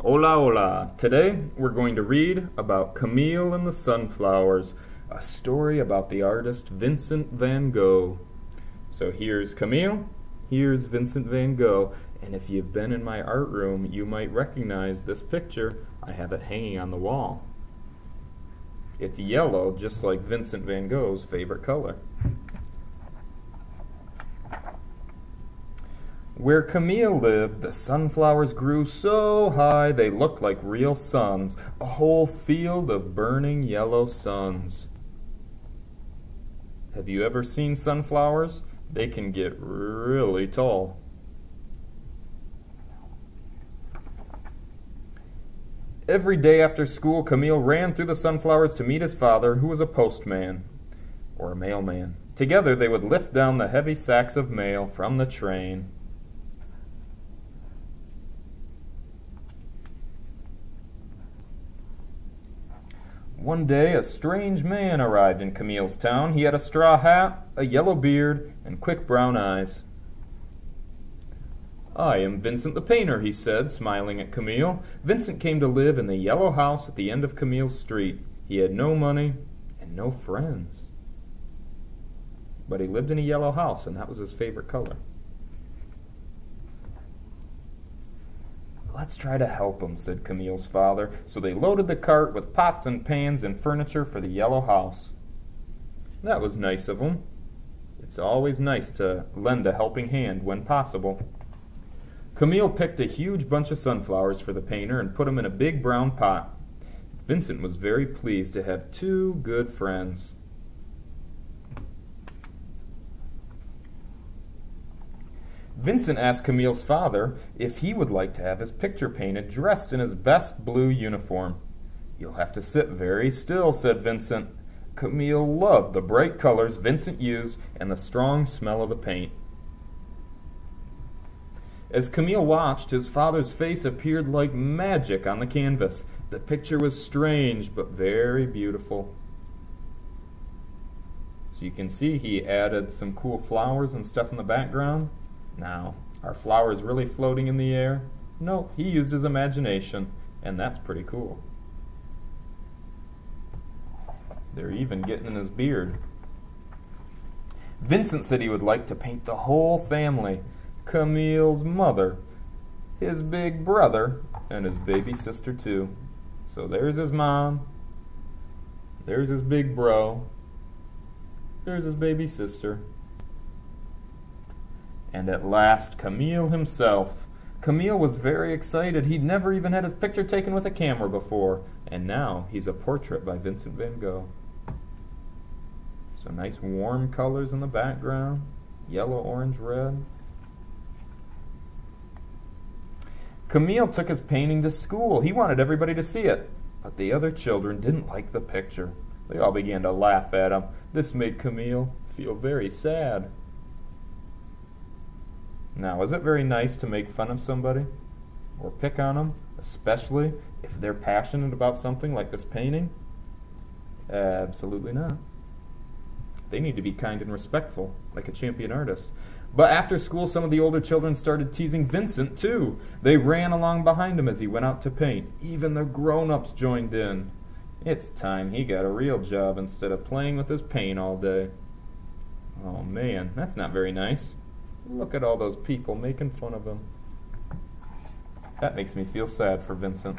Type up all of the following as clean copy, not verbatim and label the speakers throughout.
Speaker 1: Hola, hola. Today we're going to read about Camille and the Sunflowers, a story about the artist Vincent van Gogh. So here's Camille, here's Vincent van Gogh, and if you've been in my art room, you might recognize this picture. I have it hanging on the wall. It's yellow, just like Vincent van Gogh's favorite color. Where Camille lived, the sunflowers grew so high they looked like real suns, a whole field of burning yellow suns. Have you ever seen sunflowers? They can get really tall. Every day after school, Camille ran through the sunflowers to meet his father, who was a postman, or a mailman. Together they would lift down the heavy sacks of mail from the train. One day, a strange man arrived in Camille's town. He had a straw hat, a yellow beard, and quick brown eyes. "I am Vincent the painter," he said, smiling at Camille. Vincent came to live in the yellow house at the end of Camille's street. He had no money and no friends. But he lived in a yellow house, and that was his favorite color. "Let's try to help him," said Camille's father. So they loaded the cart with pots and pans and furniture for the yellow house. That was nice of him. It's always nice to lend a helping hand when possible. Camille picked a huge bunch of sunflowers for the painter and put them in a big brown pot. Vincent was very pleased to have two good friends. Vincent asked Camille's father if he would like to have his picture painted dressed in his best blue uniform. "You'll have to sit very still," said Vincent. Camille loved the bright colors Vincent used and the strong smell of the paint. As Camille watched, his father's face appeared like magic on the canvas. The picture was strange but very beautiful. So you can see he added some cool flowers and stuff in the background. Now, are flowers really floating in the air? No, he used his imagination, and that's pretty cool. They're even getting in his beard. Vincent said he would like to paint the whole family. Camille's mother, his big brother, and his baby sister too. So there's his mom, there's his big bro, there's his baby sister. And at last, Camille himself. Camille was very excited. He'd never even had his picture taken with a camera before. And now he's a portrait by Vincent van Gogh. So nice warm colors in the background. Yellow, orange, red. Camille took his painting to school. He wanted everybody to see it. But the other children didn't like the picture. They all began to laugh at him. This made Camille feel very sad. Now, is it very nice to make fun of somebody or pick on them, especially if they're passionate about something like this painting? Absolutely not. They need to be kind and respectful, like a champion artist. But after school, some of the older children started teasing Vincent, too. They ran along behind him as he went out to paint. Even the grown-ups joined in. It's time he got a real job instead of playing with his paint all day. Oh, man, that's not very nice. Look at all those people making fun of him. That makes me feel sad for Vincent.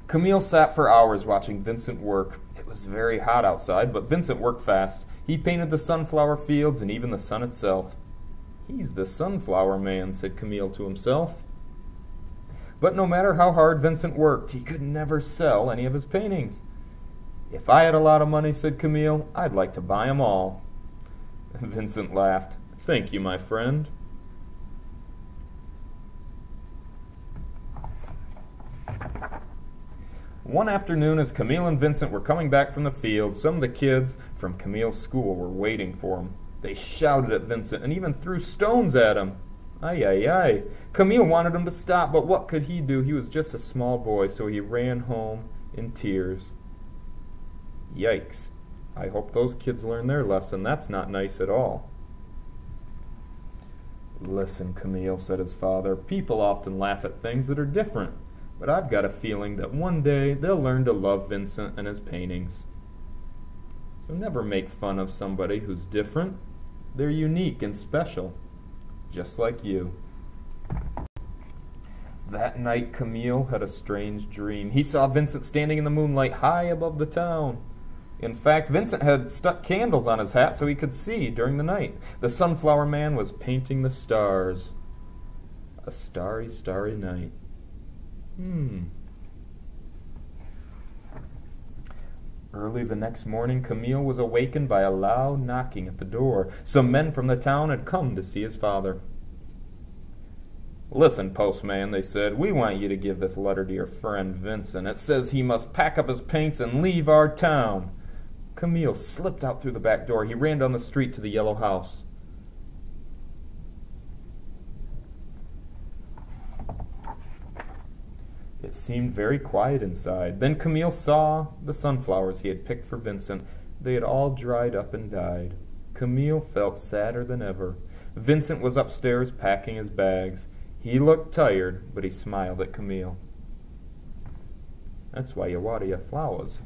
Speaker 1: Camille sat for hours watching Vincent work. It was very hot outside, but Vincent worked fast. He painted the sunflower fields and even the sun itself. "He's the sunflower man," said Camille to himself. But no matter how hard Vincent worked, he could never sell any of his paintings. "If I had a lot of money," said Camille, "I'd like to buy them all." Vincent laughed. "Thank you, my friend." One afternoon, as Camille and Vincent were coming back from the field, some of the kids from Camille's school were waiting for him. They shouted at Vincent and even threw stones at him. Ay, ay, ay. Camille wanted him to stop, but what could he do? He was just a small boy, so he ran home in tears. Yikes. I hope those kids learn their lesson. That's not nice at all. "Listen, Camille," said his father, "people often laugh at things that are different. but I've got a feeling that one day they'll learn to love Vincent and his paintings. So never make fun of somebody who's different. They're unique and special, just like you. That night, Camille had a strange dream. He saw Vincent standing in the moonlight high above the town. In fact, Vincent had stuck candles on his hat so he could see during the night. The sunflower man was painting the stars. A starry, starry night. Early the next morning, Camille was awakened by a loud knocking at the door. Some men from the town had come to see his father. "Listen, postman," they said, "we want you to give this letter to your friend Vincent. It says he must pack up his paints and leave our town." Camille slipped out through the back door. He ran down the street to the yellow house. It seemed very quiet inside. Then Camille saw the sunflowers he had picked for Vincent. They had all dried up and died. Camille felt sadder than ever. Vincent was upstairs packing his bags. He looked tired, but he smiled at Camille. "That's why you water your flowers."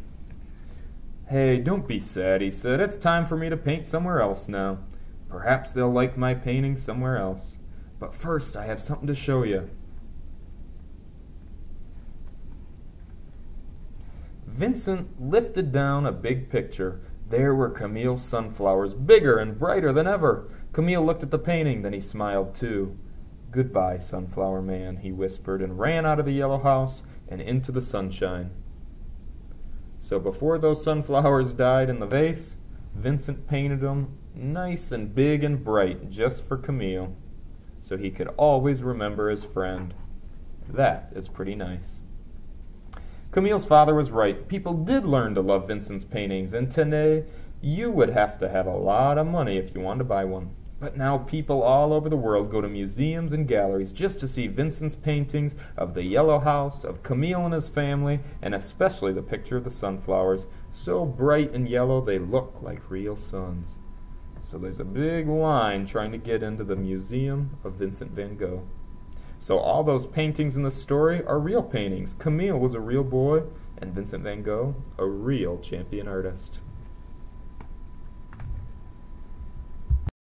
Speaker 1: "Hey, don't be sad," he said. "It's time for me to paint somewhere else now. Perhaps they'll like my painting somewhere else. But first, I have something to show you." Vincent lifted down a big picture. There were Camille's sunflowers, bigger and brighter than ever. Camille looked at the painting, then he smiled too. "Goodbye, sunflower man," he whispered, and ran out of the yellow house and into the sunshine. So before those sunflowers died in the vase, Vincent painted them nice and big and bright just for Camille, so he could always remember his friend. That is pretty nice. Camille's father was right. People did learn to love Vincent's paintings, and today you would have to have a lot of money if you wanted to buy one. But now people all over the world go to museums and galleries just to see Vincent's paintings of the yellow house, of Camille and his family, and especially the picture of the sunflowers, so bright and yellow they look like real suns. So there's a big line trying to get into the Museum of Vincent van Gogh. So all those paintings in the story are real paintings. Camille was a real boy, and Vincent van Gogh, a real champion artist.